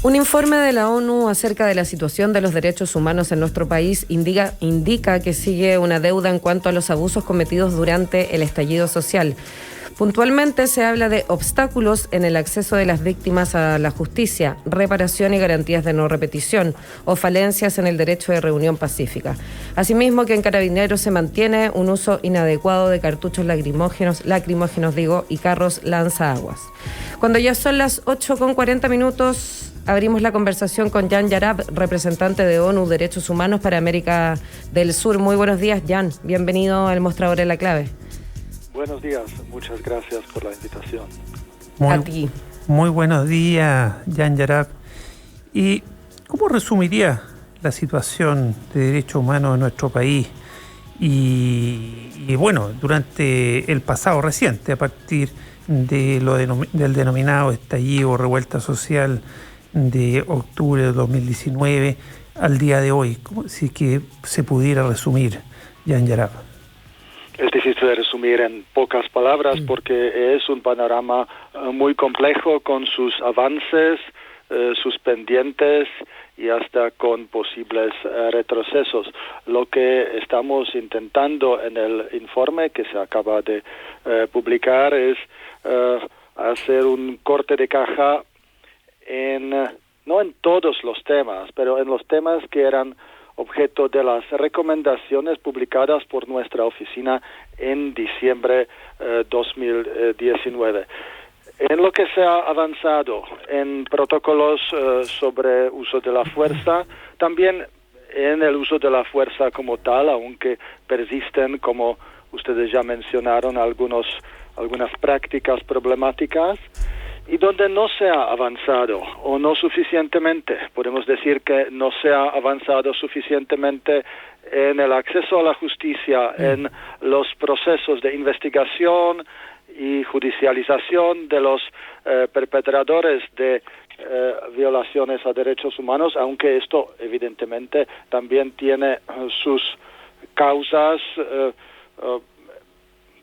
Un informe de la ONU acerca de la situación de los derechos humanos en nuestro país indica que sigue una deuda en cuanto a los abusos cometidos durante el estallido social. Puntualmente se habla de obstáculos en el acceso de las víctimas a la justicia, reparación y garantías de no repetición, o falencias en el derecho de reunión pacífica. Asimismo, que en Carabineros se mantiene un uso inadecuado de cartuchos lacrimógenos y carros lanzaaguas. Cuando ya son las 8:40, abrimos la conversación con Jan Yarab, representante de ONU Derechos Humanos para América del Sur. Muy buenos días, Jan. Bienvenido al Mostrador en la Clave. Buenos días, muchas gracias por la invitación. A ti. Muy buenos días, Jan Yarab. ¿Y cómo resumiría la situación de derechos humanos en nuestro país? Y bueno, durante el pasado reciente, a partir de del denominado estallido o revuelta social de octubre de 2019 al día de hoy, si que se pudiera resumir, Jan Yarab. Es difícil de resumir en pocas palabras porque es un panorama muy complejo con sus avances, sus pendientes y hasta con posibles retrocesos. Lo que estamos intentando en el informe que se acaba de publicar es hacer un corte de caja no en todos los temas, pero en los temas que eran objeto de las recomendaciones publicadas por nuestra oficina en diciembre 2019. En lo que se ha avanzado en protocolos sobre uso de la fuerza, también en el uso de la fuerza como tal, aunque persisten, como ustedes ya mencionaron, algunas prácticas problemáticas, y donde no se ha avanzado o no suficientemente. Podemos decir que no se ha avanzado suficientemente en el acceso a la justicia, en los procesos de investigación y judicialización de los perpetradores de violaciones a derechos humanos, aunque esto evidentemente también tiene sus causas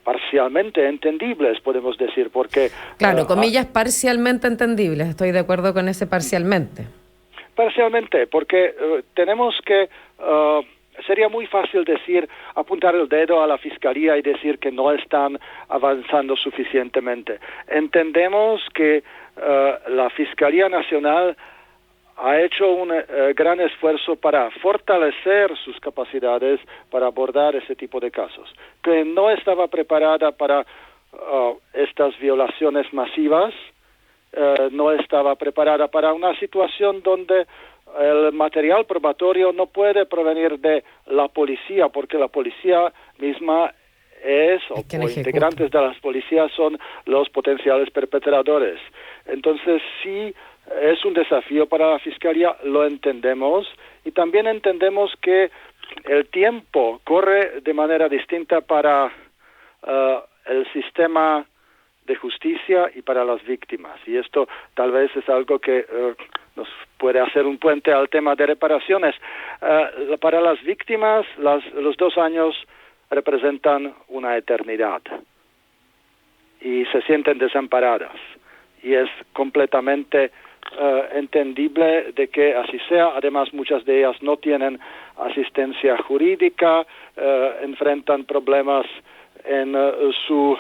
parcialmente entendibles, podemos decir, porque... Claro, comillas, parcialmente entendibles. Estoy de acuerdo con ese parcialmente. Parcialmente, porque tenemos que... sería muy fácil apuntar el dedo a la Fiscalía y decir que no están avanzando suficientemente. Entendemos que la Fiscalía Nacional ha hecho un gran esfuerzo para fortalecer sus capacidades para abordar ese tipo de casos, que no estaba preparada para estas violaciones masivas, no estaba preparada para una situación donde el material probatorio no puede provenir de la policía, porque la policía misma o integrantes de las policías son los potenciales perpetradores. Entonces, sí, es un desafío para la Fiscalía, lo entendemos, y también entendemos que el tiempo corre de manera distinta para el sistema de justicia y para las víctimas. Y esto tal vez es algo que nos puede hacer un puente al tema de reparaciones. Para las víctimas, los 2 años representan una eternidad y se sienten desamparadas. Y es completamente entendible de que así sea. Además, muchas de ellas no tienen asistencia jurídica, enfrentan problemas en su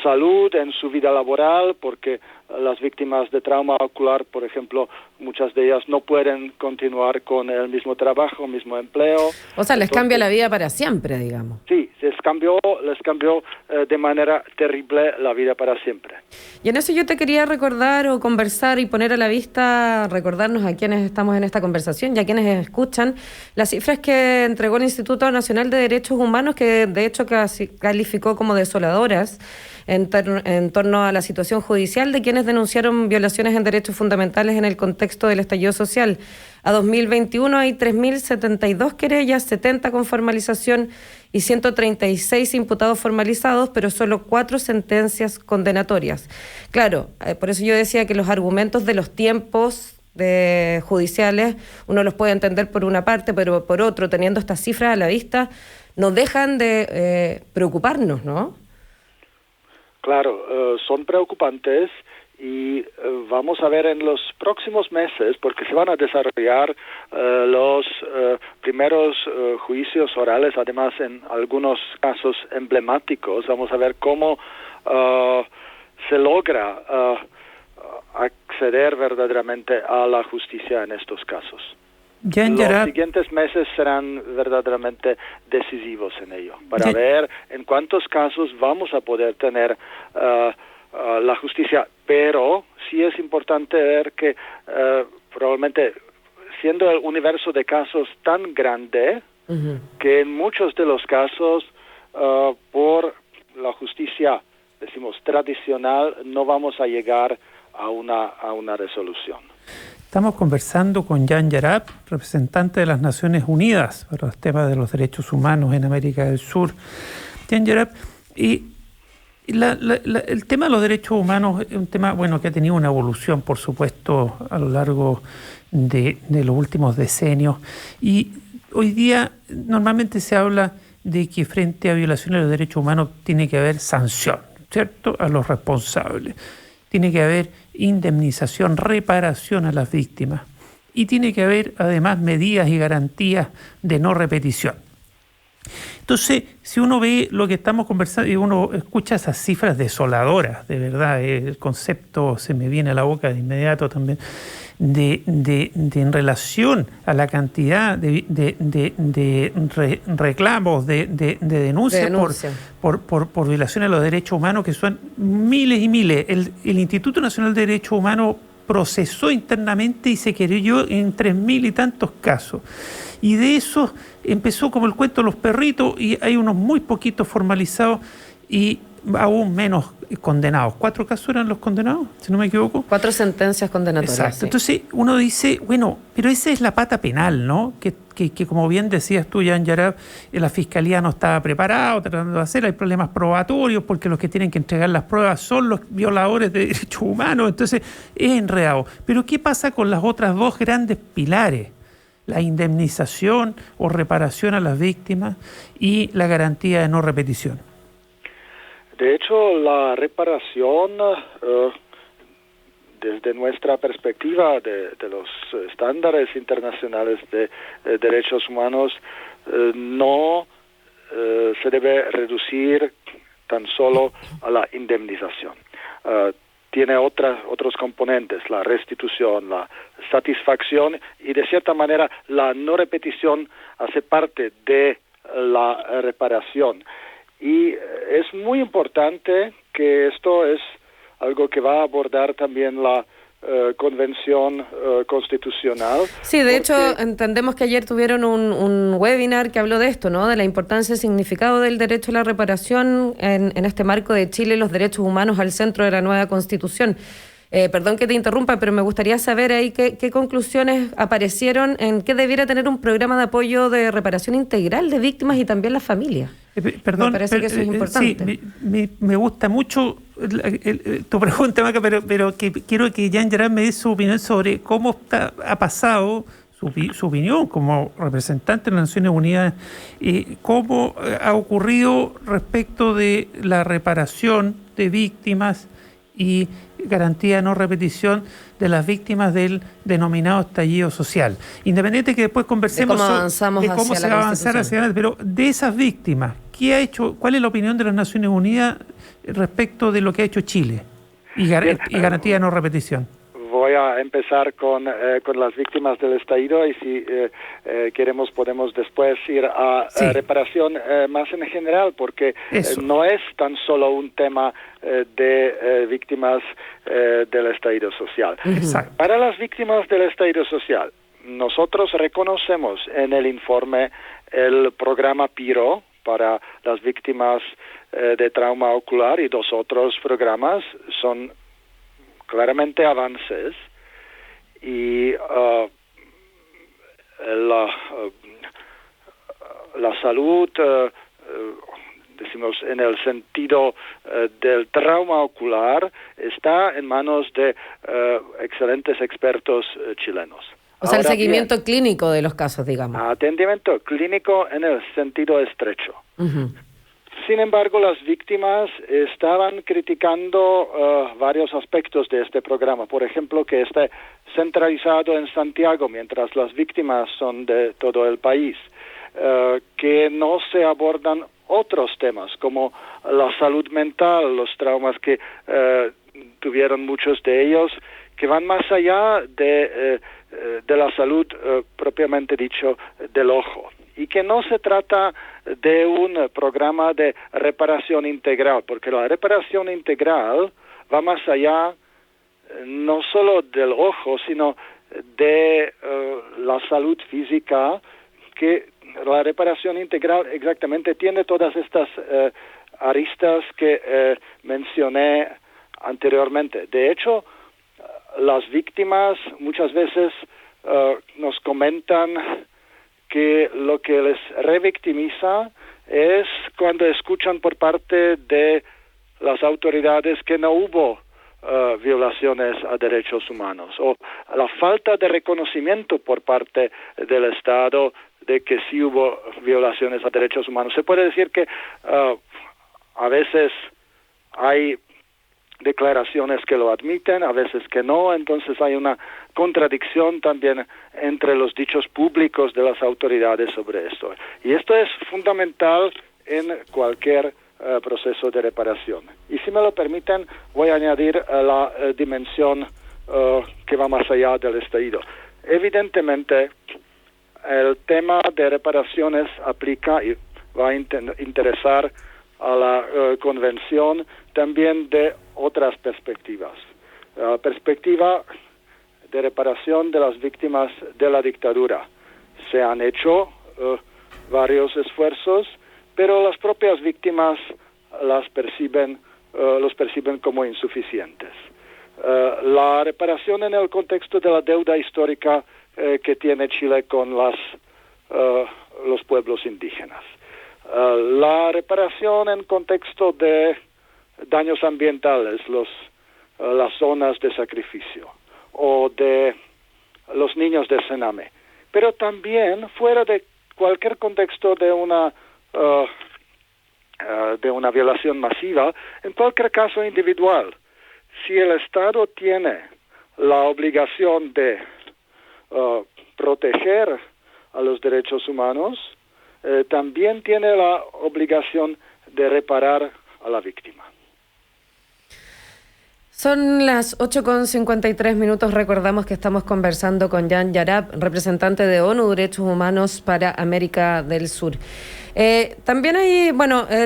salud, en su vida laboral, porque las víctimas de trauma ocular, por ejemplo, muchas de ellas no pueden continuar con el mismo trabajo, mismo empleo. O sea, les cambia la vida para siempre, digamos. Sí, les cambió de manera terrible la vida para siempre. Y en eso yo te quería recordar o conversar y poner a la vista, recordarnos a quienes estamos en esta conversación y a quienes escuchan, las cifras que entregó el Instituto Nacional de Derechos Humanos, que de hecho calificó como desoladoras en torno a la situación judicial de quienes denunciaron violaciones en derechos fundamentales en el contexto del estallido social. A 2021 hay 3.072 querellas, 70 con formalización y 136 imputados formalizados, pero solo 4 sentencias condenatorias. Claro, por eso yo decía que los argumentos de los tiempos judiciales uno los puede entender por una parte, pero por otro, teniendo estas cifras a la vista, no dejan de preocuparnos, ¿no? Claro, son preocupantes y vamos a ver en los próximos meses, porque se van a desarrollar los primeros juicios orales, además en algunos casos emblemáticos, vamos a ver cómo se logra acceder verdaderamente a la justicia en estos casos. Los siguientes meses serán verdaderamente decisivos en ello, para ver en cuántos casos vamos a poder tener la justicia, pero sí es importante ver que probablemente siendo el universo de casos tan grande, que en muchos de los casos por la justicia, decimos, tradicional, no vamos a llegar a una resolución. Estamos conversando con Jan Yarab, representante de las Naciones Unidas para los temas de los derechos humanos en América del Sur. Jan Yarab, y el tema de los derechos humanos es un tema que ha tenido una evolución, por supuesto, a lo largo de los últimos decenios. Y hoy día normalmente se habla de que frente a violaciones de los derechos humanos tiene que haber sanción, ¿cierto?, a los responsables. Tiene que haber indemnización, reparación a las víctimas. Y tiene que haber, además, medidas y garantías de no repetición. Entonces, si uno ve lo que estamos conversando y uno escucha esas cifras desoladoras, de verdad, el concepto se me viene a la boca de inmediato también, de en relación a la cantidad de reclamos, de denuncias por violaciones a los derechos humanos, que son miles y miles. El Instituto Nacional de Derechos Humanos procesó internamente y se querelló en 3.000 y tantos casos. Y de esos empezó como el cuento de los perritos, y hay unos muy poquitos formalizados y aún menos condenados. 4 casos eran los condenados, si no me equivoco. 4 sentencias condenatorias. Exacto. Sí. Entonces uno dice, bueno, pero esa es la pata penal, ¿no? Que como bien decías tú, Jan Yarab, la Fiscalía no estaba preparada, tratando de hacer, hay problemas probatorios porque los que tienen que entregar las pruebas son los violadores de derechos humanos, entonces es enredado. Pero ¿qué pasa con las otras 2 grandes pilares? La indemnización o reparación a las víctimas y la garantía de no repetición. De hecho, la reparación, desde nuestra perspectiva de los estándares internacionales de derechos humanos, no se debe reducir tan solo a la indemnización. Tiene otros componentes, la restitución, la satisfacción, y de cierta manera la no repetición hace parte de la reparación. Y es muy importante que esto es algo que va a abordar también la Convención Constitucional. Sí, de hecho, entendemos que ayer tuvieron un webinar que habló de esto, ¿no? De la importancia y significado del derecho a la reparación en este marco de Chile y los derechos humanos al centro de la nueva Constitución. Perdón que te interrumpa, pero me gustaría saber ahí qué conclusiones aparecieron en qué debiera tener un programa de apoyo de reparación integral de víctimas y también las familias. Perdón, me parece que eso es importante. Sí, me gusta mucho tu pregunta, Maca, pero quiero que Jan Yarab me dé su opinión sobre cómo ha pasado su opinión como representante de las Naciones Unidas, cómo ha ocurrido respecto de la reparación de víctimas y garantía de no repetición de las víctimas del denominado estallido social. Independiente que después conversemos de cómo se va a avanzar hacia adelante, pero de esas víctimas, ¿qué ha hecho? ¿Cuál es la opinión de las Naciones Unidas respecto de lo que ha hecho Chile y garantía de no repetición? Voy a empezar con las víctimas del estallido y si queremos podemos después ir a reparación más en general, porque no es tan solo un tema de víctimas del estallido social. Exacto. Para las víctimas del estallido social, nosotros reconocemos en el informe el programa PIRO para las víctimas de trauma ocular, y 2 otros programas son claramente avances, y la salud, decimos en el sentido del trauma ocular, está en manos de excelentes expertos chilenos. O sea, el seguimiento clínico de los casos, digamos. Atendimiento clínico en el sentido estrecho. Sin embargo, las víctimas estaban criticando varios aspectos de este programa. Por ejemplo, que esté centralizado en Santiago, mientras las víctimas son de todo el país. Que no se abordan otros temas, como la salud mental, los traumas que tuvieron muchos de ellos, que van más allá de la salud propiamente dicho del ojo. Y que no se trata de un programa de reparación integral, porque la reparación integral va más allá no solo del ojo, sino de la salud física, que la reparación integral exactamente tiene todas estas aristas que mencioné anteriormente. De hecho, las víctimas muchas veces nos comentan que lo que les revictimiza es cuando escuchan por parte de las autoridades que no hubo violaciones a derechos humanos, o la falta de reconocimiento por parte del Estado de que sí hubo violaciones a derechos humanos. Se puede decir que a veces hay declaraciones que lo admiten, a veces que no, entonces hay una contradicción también entre los dichos públicos de las autoridades sobre esto. Y esto es fundamental en cualquier proceso de reparación. Y si me lo permiten, voy a añadir la dimensión que va más allá del estallido. Evidentemente, el tema de reparaciones aplica y va a interesar a la Convención también de otras perspectivas. La perspectiva de reparación de las víctimas de la dictadura. Se han hecho varios esfuerzos, pero las propias víctimas los perciben como insuficientes. La reparación en el contexto de la deuda histórica que tiene Chile con los pueblos indígenas. La reparación en contexto de daños ambientales, las zonas de sacrificio o de los niños de Sename, pero también fuera de cualquier contexto de una violación masiva, en cualquier caso individual. Si el Estado tiene la obligación de proteger a los derechos humanos, también tiene la obligación de reparar a la víctima. Son las 8:53. Recordamos que estamos conversando con Jan Yarab, representante de ONU Derechos Humanos para América del Sur. También hay,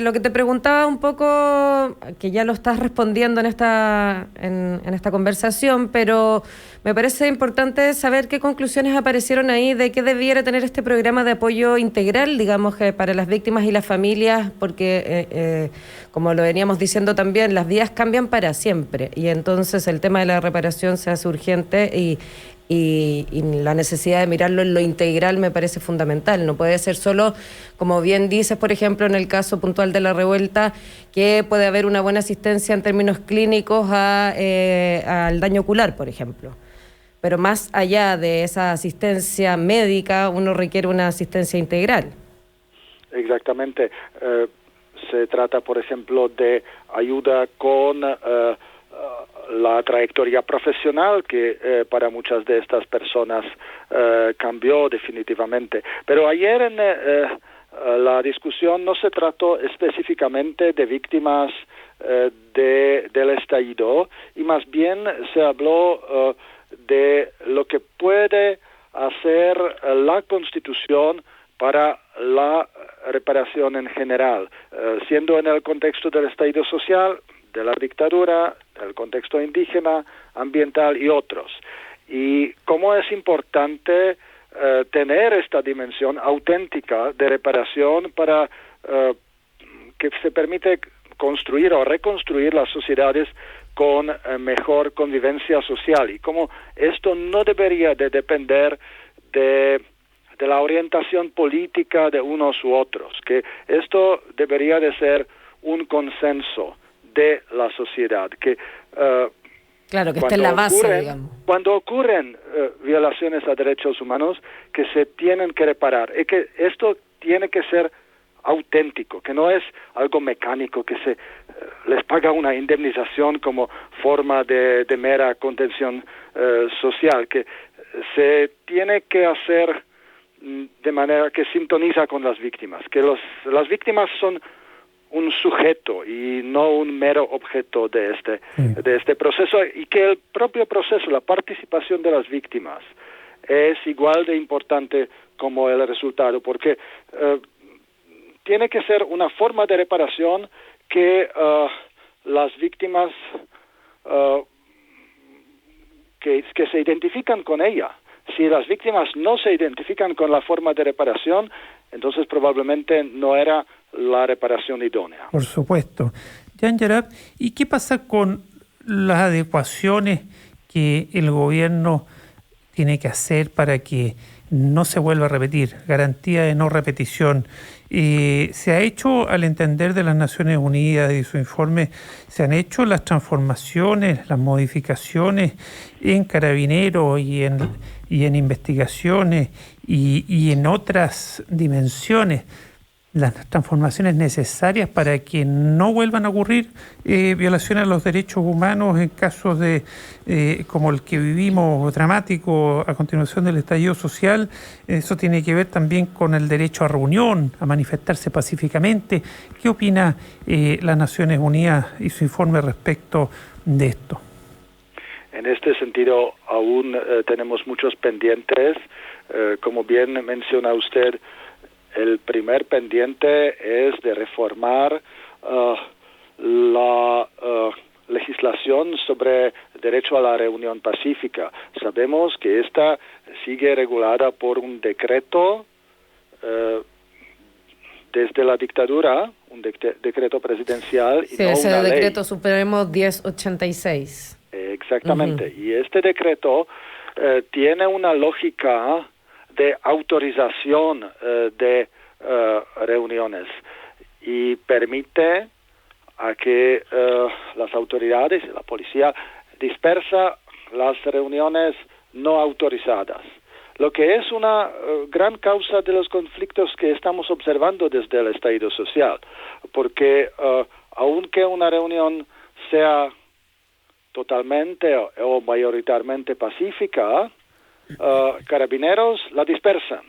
lo que te preguntaba un poco, que ya lo estás respondiendo en esta conversación, pero me parece importante saber qué conclusiones aparecieron ahí de qué debiera tener este programa de apoyo integral, digamos, para las víctimas y las familias, porque como lo veníamos diciendo también, las vidas cambian para siempre y entonces el tema de la reparación se hace urgente y la necesidad de mirarlo en lo integral me parece fundamental. No puede ser solo, como bien dices, por ejemplo, en el caso puntual de la revuelta, que puede haber una buena asistencia en términos clínicos al daño ocular, por ejemplo. Pero más allá de esa asistencia médica, uno requiere una asistencia integral. Exactamente. Se trata, por ejemplo, de ayuda con la trayectoria profesional que para muchas de estas personas cambió definitivamente. Pero ayer en la discusión no se trató específicamente de víctimas del estallido y más bien se habló de lo que puede hacer la Constitución para la reparación en general, siendo en el contexto del estallido social, de la dictadura, del contexto indígena, ambiental y otros. Y cómo es importante tener esta dimensión auténtica de reparación para que se permite construir o reconstruir las sociedades con mejor convivencia social, y cómo esto no debería de depender de la orientación política de unos u otros, que esto debería de ser un consenso de la sociedad, que claro, que esté en la base, digamos. Cuando ocurren violaciones a derechos humanos, que se tienen que reparar, y que esto tiene que ser auténtico, que no es algo mecánico, que se les paga una indemnización como forma de mera contención social, que se tiene que hacer de manera que sintoniza con las víctimas, que las víctimas son un sujeto y no un mero objeto de este proceso, y que el propio proceso, la participación de las víctimas, es igual de importante como el resultado, porque tiene que ser una forma de reparación que las víctimas que se identifican con ella. Si las víctimas no se identifican con la forma de reparación, entonces probablemente no era la reparación idónea. Por supuesto. Jan Yarab, ¿y qué pasa con las adecuaciones que el gobierno tiene que hacer para que no se vuelva a repetir? Garantía de no repetición. Se ha hecho, al entender de las Naciones Unidas y su informe, se han hecho las transformaciones, las modificaciones en Carabineros y en investigaciones y en otras dimensiones, las transformaciones necesarias para que no vuelvan a ocurrir violaciones a los derechos humanos en casos de como el que vivimos dramático a continuación del estallido social. Eso tiene que ver también con el derecho a reunión, a manifestarse pacíficamente. ¿Qué opina las Naciones Unidas y su informe respecto de esto? En este sentido, aún tenemos muchos pendientes. Como bien menciona usted, el primer pendiente es de reformar la legislación sobre derecho a la reunión pacífica. Sabemos que esta sigue regulada por un decreto desde la dictadura, un decreto presidencial. Sí, y no ese una decreto ley. Supremo 1086. Exactamente. Y este decreto tiene una lógica de autorización de reuniones y permite a que las autoridades y la policía dispersa las reuniones no autorizadas, lo que es una gran causa de los conflictos que estamos observando desde el estallido social, porque aunque una reunión sea totalmente o mayoritariamente pacífica, Carabineros la dispersan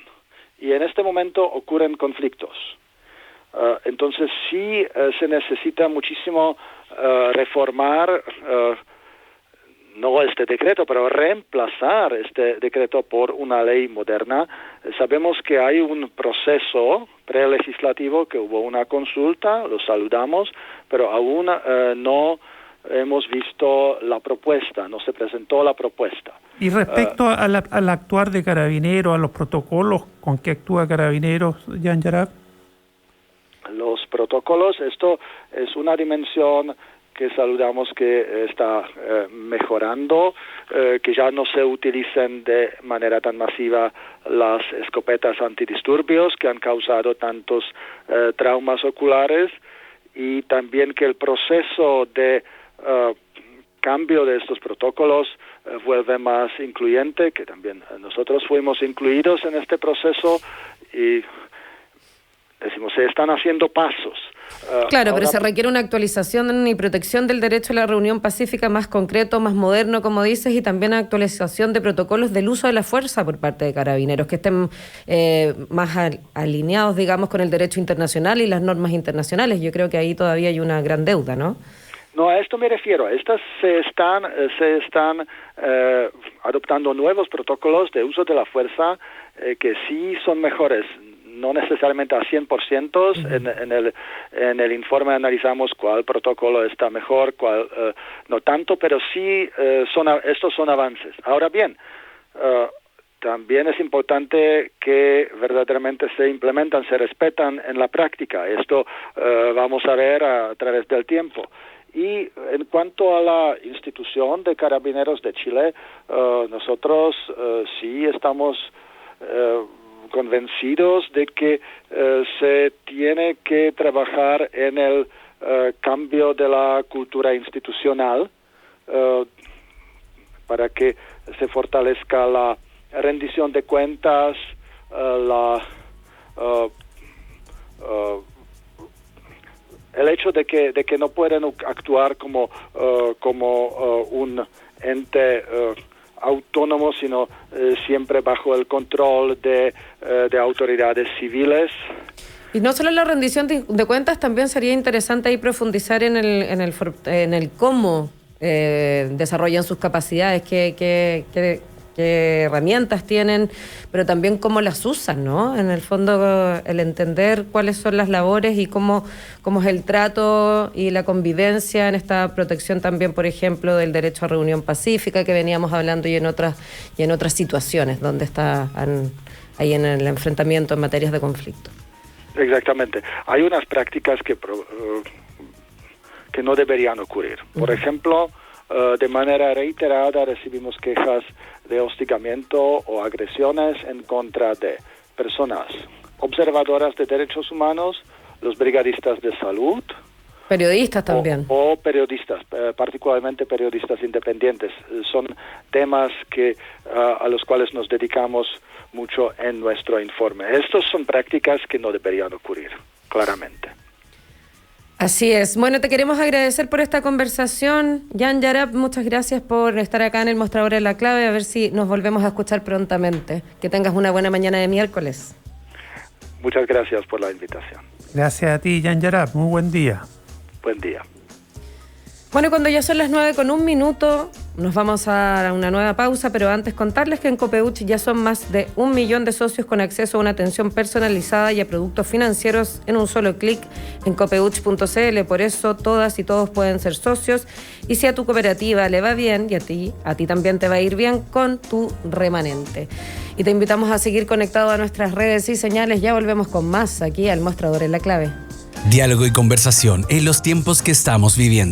y en este momento ocurren conflictos. Entonces sí se necesita muchísimo reformar, no este decreto, pero reemplazar este decreto por una ley moderna. Sabemos que hay un proceso prelegislativo, que hubo una consulta, lo saludamos, pero aún no hemos visto la propuesta, no se presentó la propuesta. Y respecto al actuar de Carabineros, a los protocolos con que actúa Carabineros, Jan Yarab. Los protocolos, esto es una dimensión que saludamos que está mejorando, que ya no se utilicen de manera tan masiva las escopetas antidisturbios que han causado tantos traumas oculares, y también que el proceso de cambio de estos protocolos vuelve más incluyente, que también nosotros fuimos incluidos en este proceso y decimos, se están haciendo pasos. Claro, pero se requiere una actualización y protección del derecho a la reunión pacífica más concreto, más moderno, como dices, y también actualización de protocolos del uso de la fuerza por parte de Carabineros, que estén más alineados, digamos, con el derecho internacional y las normas internacionales. Yo creo que ahí todavía hay una gran deuda, ¿no? No, a esto me refiero. Estas se están adoptando nuevos protocolos de uso de la fuerza que sí son mejores. No necesariamente a 100%, en el informe analizamos cuál protocolo está mejor, cuál no tanto, pero sí estos son avances. Ahora bien, también es importante que verdaderamente se implementan, se respetan en la práctica. Esto vamos a ver a través del tiempo. Y en cuanto a la institución de Carabineros de Chile, nosotros sí estamos convencidos de que se tiene que trabajar en el cambio de la cultura institucional para que se fortalezca la rendición de cuentas, el hecho de que no pueden actuar como un ente autónomo, sino siempre bajo el control de autoridades civiles. Y no solo la rendición de cuentas, también sería interesante ahí profundizar en el cómo desarrollan sus capacidades, qué herramientas tienen, pero también cómo las usan, ¿no? En el fondo, el entender cuáles son las labores y cómo es el trato y la convivencia en esta protección también, por ejemplo, del derecho a reunión pacífica que veníamos hablando y en otras situaciones donde están ahí en el enfrentamiento en materias de conflicto. Exactamente. Hay unas prácticas que no deberían ocurrir. Por ejemplo, de manera reiterada recibimos quejas de hostigamiento o agresiones en contra de personas observadoras de derechos humanos, los brigadistas de salud. Periodistas también. O periodistas, particularmente periodistas independientes. Son temas a los cuales nos dedicamos mucho en nuestro informe. Estas son prácticas que no deberían ocurrir, claramente. Así es. Bueno, te queremos agradecer por esta conversación. Jan Yarab, muchas gracias por estar acá en el Mostrador de la Clave. A ver si nos volvemos a escuchar prontamente. Que tengas una buena mañana de miércoles. Muchas gracias por la invitación. Gracias a ti, Jan Yarab. Muy buen día. Buen día. Bueno, cuando ya son las 9:01, nos vamos a una nueva pausa, pero antes contarles que en Copeuch ya son más de 1 millón de socios con acceso a una atención personalizada y a productos financieros en un solo clic en copeuch.cl. Por eso todas y todos pueden ser socios, y si a tu cooperativa le va bien, y a ti también te va a ir bien con tu remanente. Y te invitamos a seguir conectado a nuestras redes y señales. Ya volvemos con más aquí al Mostrador en la Clave. Diálogo y conversación en los tiempos que estamos viviendo.